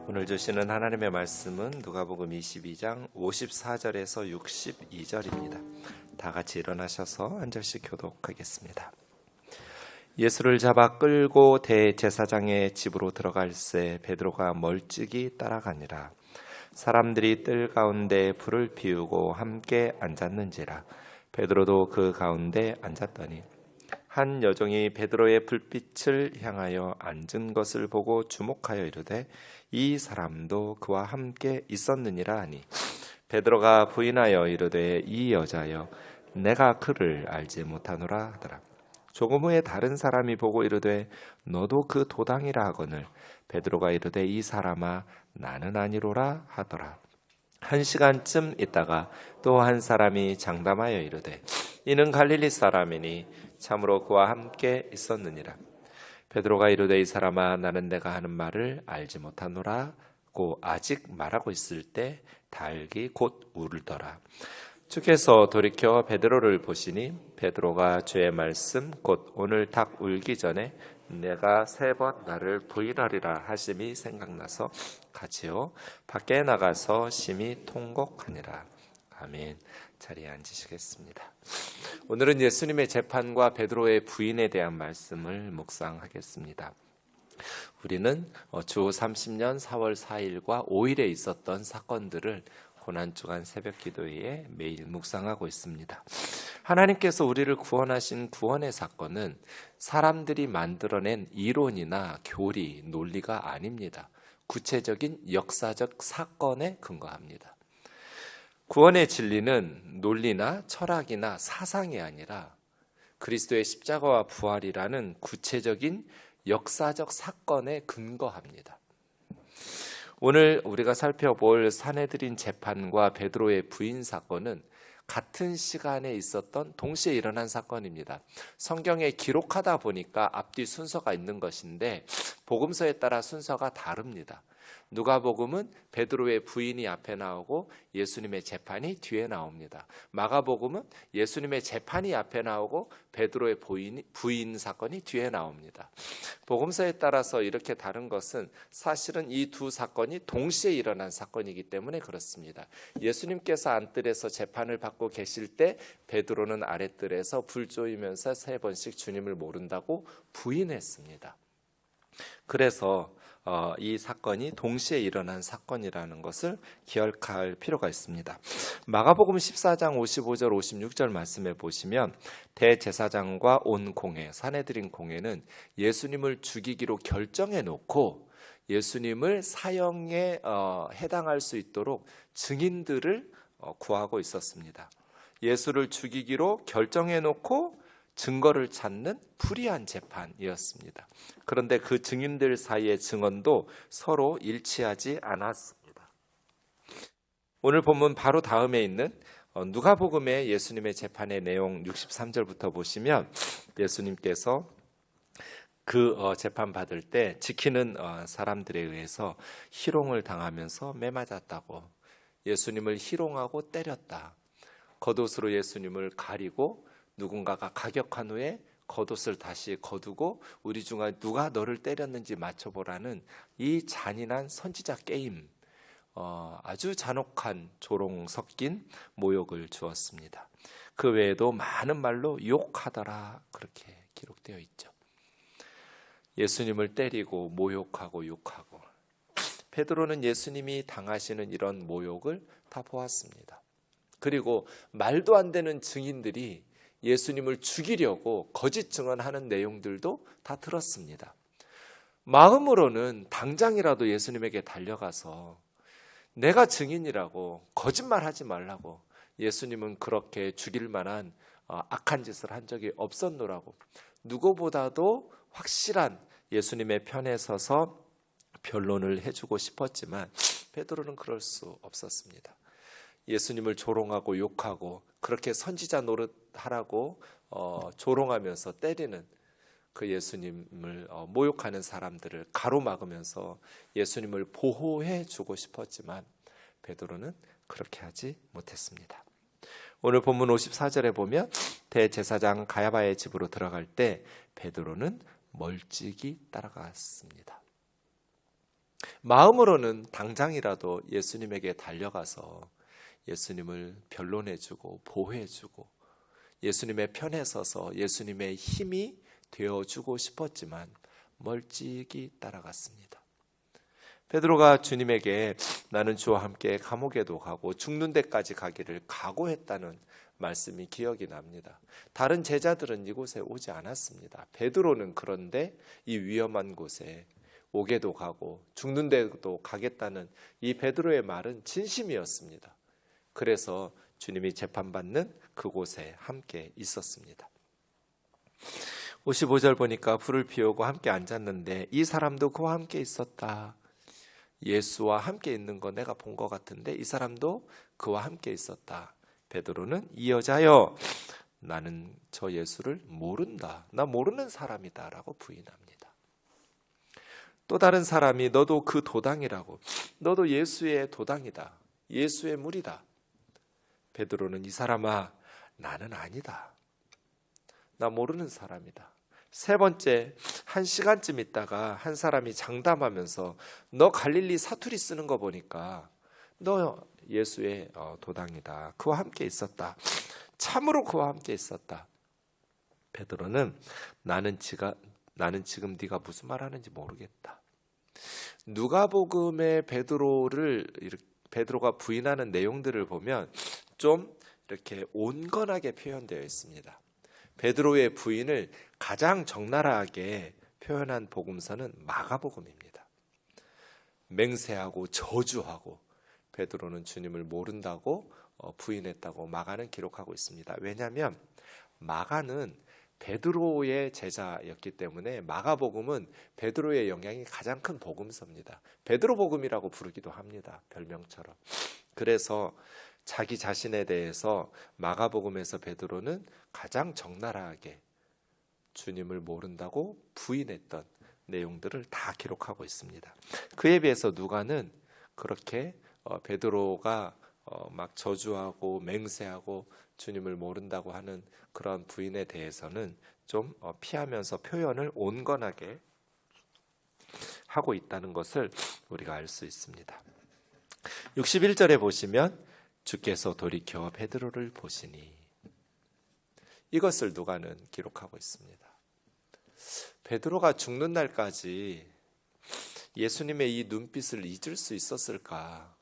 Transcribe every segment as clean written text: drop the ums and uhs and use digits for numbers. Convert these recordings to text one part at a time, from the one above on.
오늘 주시는 하나님의 말씀은 누가복음 22장 54절에서 62절입니다. 다 같이 일어나셔서 한 절씩 교독하겠습니다. 예수를 잡아 끌고 대제사장의 집으로 들어갈새 베드로가 멀찍이 따라가니라. 사람들이 뜰 가운데 불을 피우고 함께 앉았는지라. 베드로도 그 가운데 앉았더니 한 여종이 베드로의 불빛을 향하여 앉은 것을 보고 주목하여 이르되 이 사람도 그와 함께 있었느니라 하니 베드로가 부인하여 이르되 이 여자여 내가 그를 알지 못하노라 하더라. 조금 후에 다른 사람이 보고 이르되 너도 그 도당이라 하거늘 베드로가 이르되 이 사람아 나는 아니로라 하더라. 1시간쯤 있다가 또 한 사람이 장담하여 이르되 이는 갈릴리 사람이니 참으로 그와 함께 있었느니라. 베드로가 이르되 이 사람아 나는 내가 하는 말을 알지 못하노라고 아직 말하고 있을 때 닭이 곧 울더라. 주께서 돌이켜 베드로를 보시니 베드로가 주의 말씀 곧 오늘 닭 울기 전에 내가 3번 나를 부인하리라 하심이 생각나서 같이요 밖에 나가서 심히 통곡하니라. 아멘. 자리에 앉으시겠습니다. 오늘은 예수님의 재판과 베드로의 부인에 대한 말씀을 묵상하겠습니다. 우리는 주 30년 4월 4일과 5일에 있었던 사건들을 고난주간 새벽기도회에 매일 묵상하고 있습니다. 하나님께서 우리를 구원하신 구원의 사건은 사람들이 만들어낸 이론이나 교리, 논리가 아닙니다. 구체적인 역사적 사건에 근거합니다. 구원의 진리는 논리나 철학이나 사상이 아니라 그리스도의 십자가와 부활이라는 구체적인 역사적 사건에 근거합니다. 오늘 우리가 살펴볼 산헤드린 재판과 베드로의 부인 사건은 같은 시간에 있었던 동시에 일어난 사건입니다. 성경에 기록하다 보니까 앞뒤 순서가 있는 것인데 복음서에 따라 순서가 다릅니다. 누가복음은 베드로의 부인이 앞에 나오고 예수님의 재판이 뒤에 나옵니다. 마가복음은 예수님의 재판이 앞에 나오고 베드로의 부인 사건이 뒤에 나옵니다. 복음서에 따라서 이렇게 다른 것은 사실은 이 두 사건이 동시에 일어난 사건이기 때문에 그렇습니다. 예수님께서 안뜰에서 재판을 받고 계실 때 베드로는 아랫뜰에서 불 쪼이면서 3번씩 주님을 모른다고 부인했습니다. 그래서 이 사건이 동시에 일어난 사건이라는 것을 기억할 필요가 있습니다. 마가복음 14장 55절 56절 말씀에 보시면 대제사장과 온 공회, 산헤드린 공회는 예수님을 죽이기로 결정해 놓고 예수님을 사형에 해당할 수 있도록 증인들을 구하고 있었습니다. 예수를 죽이기로 결정해 놓고 증거를 찾는 불의한 재판이었습니다. 그런데 그 증인들 사이의 증언도 서로 일치하지 않았습니다. 오늘 본문 바로 다음에 있는 누가복음의 예수님의 재판의 내용 63절부터 보시면 예수님께서 그 재판 받을 때 지키는 사람들에 의해서 희롱을 당하면서 매맞았다고, 예수님을 희롱하고 때렸다, 겉옷으로 예수님을 가리고 누군가가 가격한 후에 겉옷을 다시 거두고 우리 중에 누가 너를 때렸는지 맞춰보라는 이 잔인한 선지자 게임, 아주 잔혹한 조롱 섞인 모욕을 주었습니다. 그 외에도 많은 말로 욕하더라 그렇게 기록되어 있죠. 예수님을 때리고 모욕하고 욕하고, 베드로는 예수님이 당하시는 이런 모욕을 다 보았습니다. 그리고 말도 안 되는 증인들이 예수님을 죽이려고 거짓 증언하는 내용들도 다 들었습니다. 마음으로는 당장이라도 예수님에게 달려가서 내가 증인이라고 거짓말하지 말라고, 예수님은 그렇게 죽일 만한 악한 짓을 한 적이 없었노라고 누구보다도 확실한 예수님의 편에 서서 변론을 해주고 싶었지만 베드로는 그럴 수 없었습니다. 예수님을 조롱하고 욕하고 그렇게 선지자 노릇하라고 조롱하면서 때리는 그 예수님을 모욕하는 사람들을 가로막으면서 예수님을 보호해 주고 싶었지만 베드로는 그렇게 하지 못했습니다. 오늘 본문 54절에 보면 대제사장 가야바의 집으로 들어갈 때 베드로는 멀찍이 따라갔습니다. 마음으로는 당장이라도 예수님에게 달려가서 예수님을 변론해주고 보호해주고 예수님의 편에 서서 예수님의 힘이 되어주고 싶었지만 멀찍이 따라갔습니다. 베드로가 주님에게 나는 주와 함께 감옥에도 가고 죽는 데까지 가기를 각오했다는 말씀이 기억이 납니다. 다른 제자들은 이곳에 오지 않았습니다. 베드로는 그런데 이 위험한 곳에 오게도 가고 죽는 데도 가겠다는 이 베드로의 말은 진심이었습니다. 그래서 주님이 재판받는 그곳에 함께 있었습니다. 55절 보니까 불을 피우고 함께 앉았는데 이 사람도 그와 함께 있었다. 예수와 함께 있는 거 내가 본 것 같은데 이 사람도 그와 함께 있었다. 베드로는 이 여자여 나는 저 예수를 모른다. 나 모르는 사람이다 라고 부인합니다. 또 다른 사람이 너도 그 도당이라고, 너도 예수의 도당이다, 예수의 무리다. 베드로는 이 사람아 나는 아니다. 나 모르는 사람이다. 세 번째, 1시간쯤 있다가 한 사람이 장담하면서 너 갈릴리 사투리 쓰는 거 보니까 너 예수의 도당이다. 그와 함께 있었다. 참으로 그와 함께 있었다. 베드로는 나는 지금 네가 무슨 말 하는지 모르겠다. 누가복음의 베드로가 부인하는 내용들을 보면 좀 이렇게 온건하게 표현되어 있습니다. 베드로의 부인을 가장 적나라하게 표현한 복음서는 마가복음입니다. 맹세하고 저주하고 베드로는 주님을 모른다고 부인했다고 마가는 기록하고 있습니다. 왜냐하면 마가는 베드로의 제자였기 때문에 마가복음은 베드로의 영향이 가장 큰 복음서입니다. 베드로복음이라고 부르기도 합니다. 별명처럼. 그래서 자기 자신에 대해서 마가복음에서 베드로는 가장 적나라하게 주님을 모른다고 부인했던 내용들을 다 기록하고 있습니다. 그에 비해서 누가는 그렇게 베드로가 막 저주하고 맹세하고 주님을 모른다고 하는 그런 부인에 대해서는 좀 피하면서 표현을 온건하게 하고 있다는 것을 우리가 알 수 있습니다. 61절에 보시면 주께서 돌이켜 베드로를 보시니, 이것을 누가는 기록하고 있습니다. 베드로가 죽는 날까지 예수님의 이 눈빛을 잊을 수 있었을까?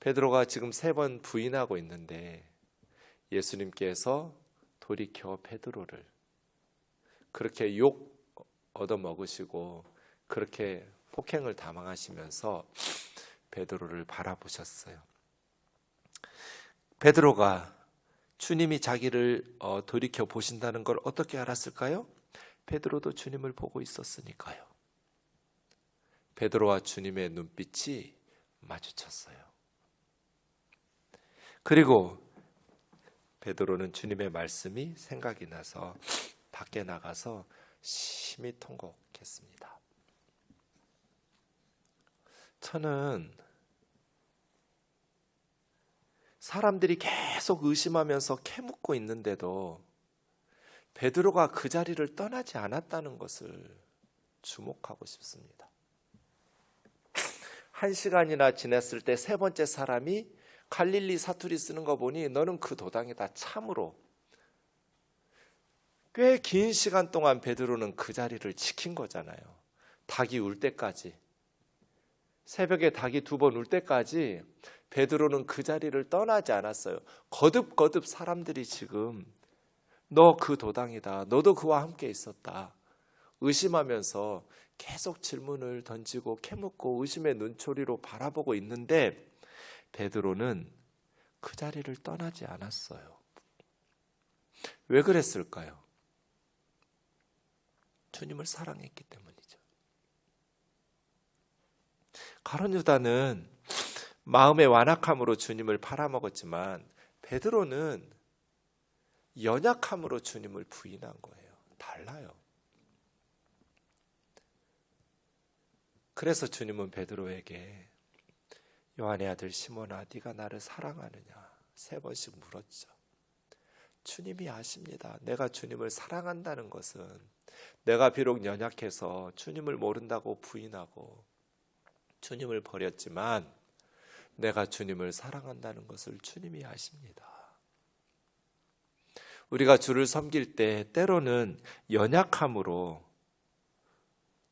베드로가 지금 3번 부인하고 있는데 예수님께서 돌이켜 베드로를 그렇게 욕 얻어먹으시고 그렇게 폭행을 당하시면서 베드로를 바라보셨어요. 베드로가 주님이 자기를 돌이켜 보신다는 걸 어떻게 알았을까요? 베드로도 주님을 보고 있었으니까요. 베드로와 주님의 눈빛이 마주쳤어요. 그리고 베드로는 주님의 말씀이 생각이 나서 밖에 나가서 심히 통곡했습니다. 저는 사람들이 계속 의심하면서 캐묻고 있는데도 베드로가 그 자리를 떠나지 않았다는 것을 주목하고 싶습니다. 1시간이나 지났을 때 3번째 사람이 갈릴리 사투리 쓰는 거 보니 너는 그 도당이다. 참으로 꽤 긴 시간 동안 베드로는 그 자리를 지킨 거잖아요. 닭이 울 때까지, 새벽에 닭이 2번 울 때까지 베드로는 그 자리를 떠나지 않았어요. 거듭거듭 사람들이 지금 너 그 도당이다, 너도 그와 함께 있었다 의심하면서 계속 질문을 던지고 캐묻고 의심의 눈초리로 바라보고 있는데 베드로는 그 자리를 떠나지 않았어요. 왜 그랬을까요? 주님을 사랑했기 때문이죠. 가룟 유다는 마음의 완악함으로 주님을 팔아먹었지만 베드로는 연약함으로 주님을 부인한 거예요. 달라요. 그래서 주님은 베드로에게 요한의 아들 시몬아, 네가 나를 사랑하느냐 3번씩 물었죠. 주님이 아십니다. 내가 주님을 사랑한다는 것은 내가 비록 연약해서 주님을 모른다고 부인하고 주님을 버렸지만 내가 주님을 사랑한다는 것을 주님이 아십니다. 우리가 주를 섬길 때 때로는 연약함으로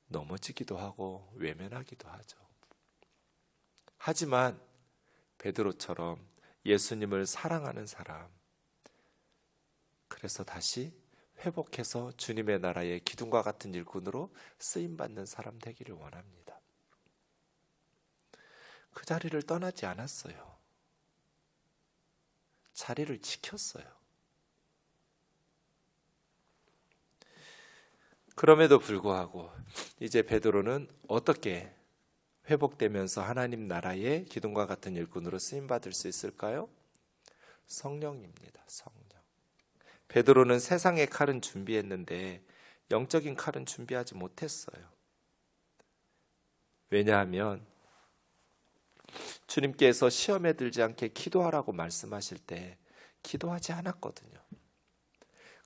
넘어지기도 하고 외면하기도 하죠. 하지만 베드로처럼 예수님을 사랑하는 사람, 그래서 다시 회복해서 주님의 나라의 기둥과 같은 일꾼으로 쓰임받는 사람 되기를 원합니다. 그 자리를 떠나지 않았어요. 자리를 지켰어요. 그럼에도 불구하고 이제 베드로는 어떻게 회복되면서 하나님 나라의 기둥과 같은 일꾼으로 쓰임받을 수 있을까요? 성령입니다. 성령. 베드로는 세상의 칼은 준비했는데 영적인 칼은 준비하지 못했어요. 왜냐하면 주님께서 시험에 들지 않게 기도하라고 말씀하실 때 기도하지 않았거든요.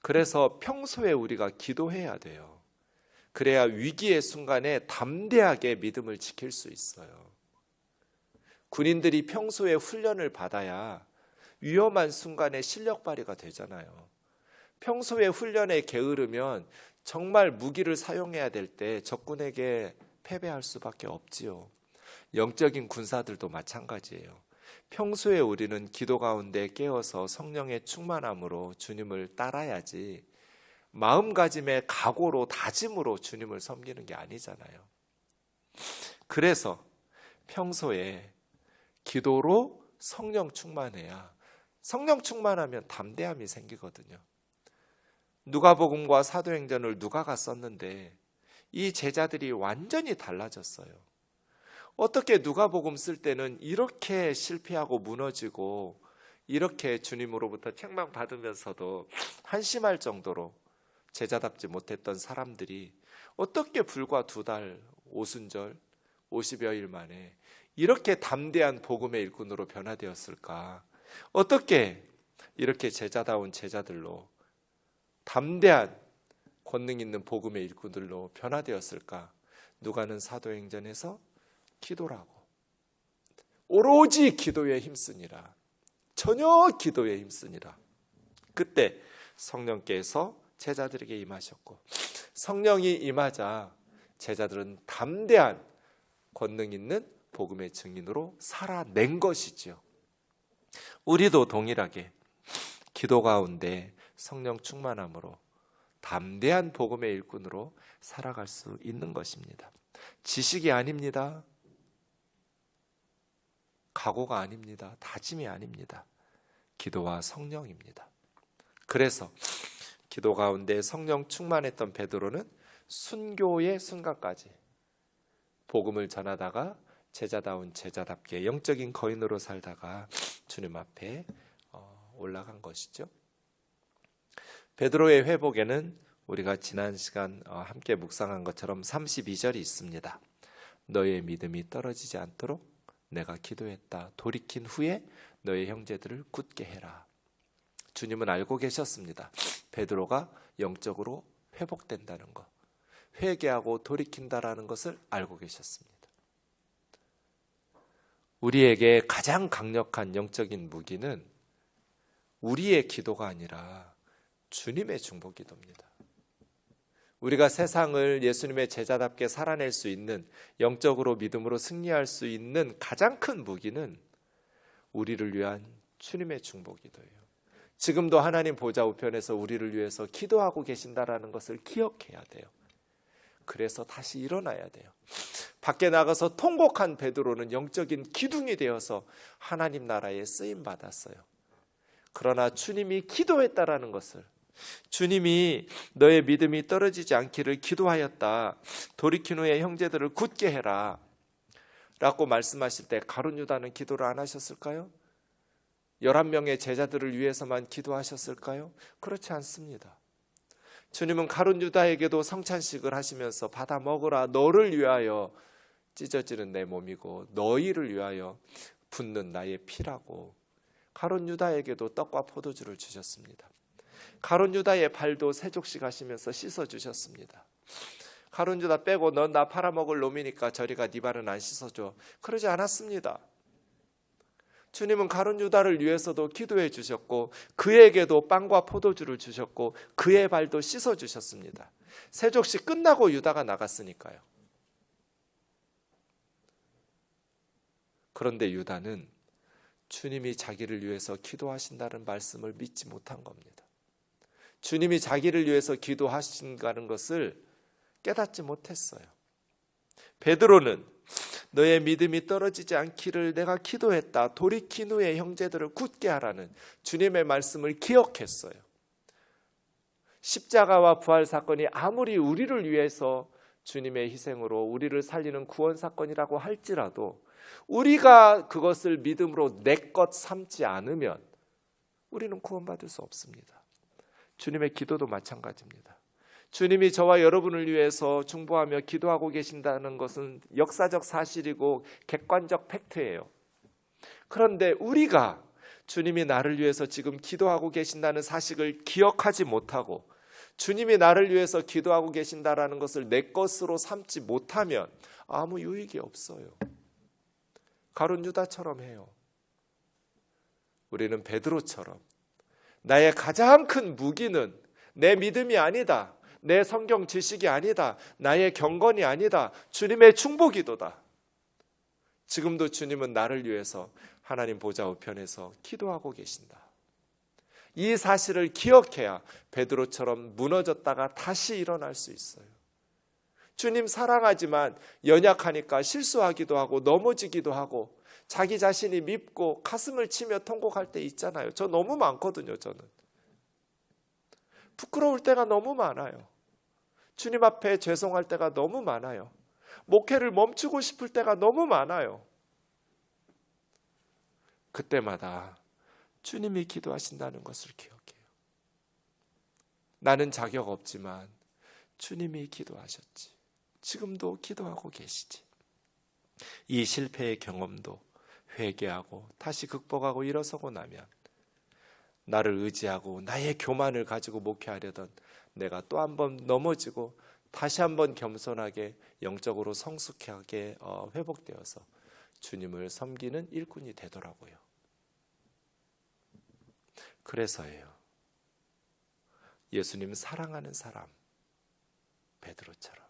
그래서 평소에 우리가 기도해야 돼요. 그래야 위기의 순간에 담대하게 믿음을 지킬 수 있어요. 군인들이 평소에 훈련을 받아야 위험한 순간에 실력 발휘가 되잖아요. 평소에 훈련에 게으르면 정말 무기를 사용해야 될 때 적군에게 패배할 수밖에 없지요. 영적인 군사들도 마찬가지예요. 평소에 우리는 기도 가운데 깨어서 성령의 충만함으로 주님을 따라야지 마음가짐의 각오로 다짐으로 주님을 섬기는 게 아니잖아요. 그래서 평소에 기도로 성령 충만해야, 성령 충만하면 담대함이 생기거든요. 누가복음과 사도행전을 누가가 썼는데 이 제자들이 완전히 달라졌어요. 어떻게 누가복음 쓸 때는 이렇게 실패하고 무너지고 이렇게 주님으로부터 책망받으면서도 한심할 정도로 제자답지 못했던 사람들이 어떻게 불과 2달 오순절 50여일 만에 이렇게 담대한 복음의 일꾼으로 변화되었을까? 어떻게 이렇게 제자다운 제자들로 담대한 권능 있는 복음의 일꾼들로 변화되었을까? 누가는 사도행전에서 기도라고, 오로지 기도에 힘쓰니라, 전혀 기도에 힘쓰니라. 그때 성령께서 제자들에게 임하셨고 성령이 임하자 제자들은 담대한 권능 있는 복음의 증인으로 살아낸 것이지요. 우리도 동일하게 기도 가운데 성령 충만함으로 담대한 복음의 일꾼으로 살아갈 수 있는 것입니다. 지식이 아닙니다. 각오가 아닙니다. 다짐이 아닙니다. 기도와 성령입니다. 그래서 기도 가운데 성령 충만했던 베드로는 순교의 순간까지 복음을 전하다가 제자다운 제자답게 영적인 거인으로 살다가 주님 앞에 올라간 것이죠. 베드로의 회복에는 우리가 지난 시간 함께 묵상한 것처럼 32절이 있습니다. 너의 믿음이 떨어지지 않도록 내가 기도했다. 돌이킨 후에 너의 형제들을 굳게 해라. 주님은 알고 계셨습니다. 베드로가 영적으로 회복된다는 것, 회개하고 돌이킨다라는 것을 알고 계셨습니다. 우리에게 가장 강력한 영적인 무기는 우리의 기도가 아니라 주님의 중보기도입니다. 우리가 세상을 예수님의 제자답게 살아낼 수 있는, 영적으로 믿음으로 승리할 수 있는 가장 큰 무기는 우리를 위한 주님의 중보기도예요. 지금도 하나님 보좌 우편에서 우리를 위해서 기도하고 계신다라는 것을 기억해야 돼요. 그래서 다시 일어나야 돼요. 밖에 나가서 통곡한 베드로는 영적인 기둥이 되어서 하나님 나라에 쓰임 받았어요. 그러나 주님이 기도했다라는 것을, 주님이 너의 믿음이 떨어지지 않기를 기도하였다. 돌이킨 후에 형제들을 굳게 해라 라고 말씀하실 때 가룟 유다는 기도를 안 하셨을까요? 11명의 제자들을 위해서만 기도하셨을까요? 그렇지 않습니다. 주님은 가룟 유다에게도 성찬식을 하시면서 받아 먹으라, 너를 위하여 찢어지는 내 몸이고 너희를 위하여 붓는 나의 피라고 가룟 유다에게도 떡과 포도주를 주셨습니다. 가룟 유다의 발도 세족식 하시면서 씻어주셨습니다. 가룟 유다 빼고 넌 나 팔아먹을 놈이니까 저리가 네 발은 안 씻어줘. 그러지 않았습니다. 주님은 가룟 유다를 위해서도 기도해 주셨고 그에게도 빵과 포도주를 주셨고 그의 발도 씻어주셨습니다. 세족식 끝나고 유다가 나갔으니까요. 그런데 유다는 주님이 자기를 위해서 기도하신다는 말씀을 믿지 못한 겁니다. 주님이 자기를 위해서 기도하신다는 것을 깨닫지 못했어요. 베드로는 너의 믿음이 떨어지지 않기를 내가 기도했다. 돌이킨 후에 형제들을 굳게 하라는 주님의 말씀을 기억했어요. 십자가와 부활 사건이 아무리 우리를 위해서 주님의 희생으로 우리를 살리는 구원 사건이라고 할지라도 우리가 그것을 믿음으로 내 것 삼지 않으면 우리는 구원받을 수 없습니다. 주님의 기도도 마찬가지입니다. 주님이 저와 여러분을 위해서 중보하며 기도하고 계신다는 것은 역사적 사실이고 객관적 팩트예요. 그런데 우리가 주님이 나를 위해서 지금 기도하고 계신다는 사실을 기억하지 못하고 주님이 나를 위해서 기도하고 계신다는 것을 내 것으로 삼지 못하면 아무 유익이 없어요. 가룟 유다처럼 해요. 우리는 베드로처럼 나의 가장 큰 무기는 내 믿음이 아니다. 내 성경 지식이 아니다. 나의 경건이 아니다. 주님의 중보기도다. 지금도 주님은 나를 위해서 하나님 보좌 우편에서 기도하고 계신다. 이 사실을 기억해야 베드로처럼 무너졌다가 다시 일어날 수 있어요. 주님 사랑하지만 연약하니까 실수하기도 하고 넘어지기도 하고 자기 자신이 밉고 가슴을 치며 통곡할 때 있잖아요. 저 너무 많거든요. 저는 부끄러울 때가 너무 많아요. 주님 앞에 죄송할 때가 너무 많아요. 목회를 멈추고 싶을 때가 너무 많아요. 그때마다 주님이 기도하신다는 것을 기억해요. 나는 자격 없지만 주님이 기도하셨지. 지금도 기도하고 계시지. 이 실패의 경험도 회개하고 다시 극복하고 일어서고 나면 나를 의지하고 나의 교만을 가지고 목회하려던 내가 또 한 번 넘어지고 다시 한번 겸손하게 영적으로 성숙하게 회복되어서 주님을 섬기는 일꾼이 되더라고요. 그래서예요. 예수님 사랑하는 사람 베드로처럼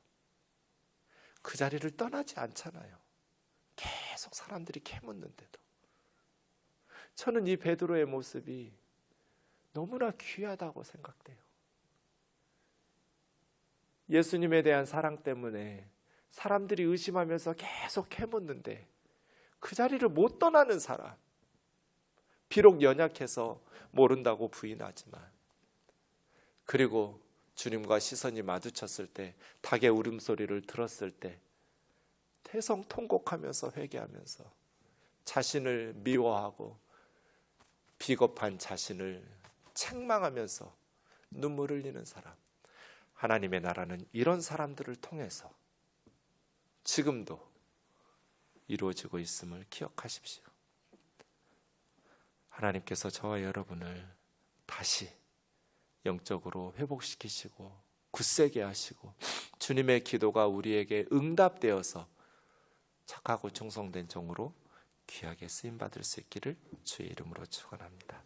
그 자리를 떠나지 않잖아요. 계속 사람들이 캐묻는데도. 저는 이 베드로의 모습이 너무나 귀하다고 생각돼요. 예수님에 대한 사랑 때문에 사람들이 의심하면서 계속 캐묻는데 그 자리를 못 떠나는 사람. 비록 연약해서 모른다고 부인하지만 그리고 주님과 시선이 마주쳤을 때 닭의 울음소리를 들었을 때 대성통곡하면서 회개하면서 자신을 미워하고 비겁한 자신을 책망하면서 눈물 흘리는 사람. 하나님의 나라는 이런 사람들을 통해서 지금도 이루어지고 있음을 기억하십시오. 하나님께서 저와 여러분을 다시 영적으로 회복시키시고 굳세게 하시고 주님의 기도가 우리에게 응답되어서 착하고 충성된 종으로 귀하게 쓰임받을 수 있기를 주의 이름으로 축원합니다.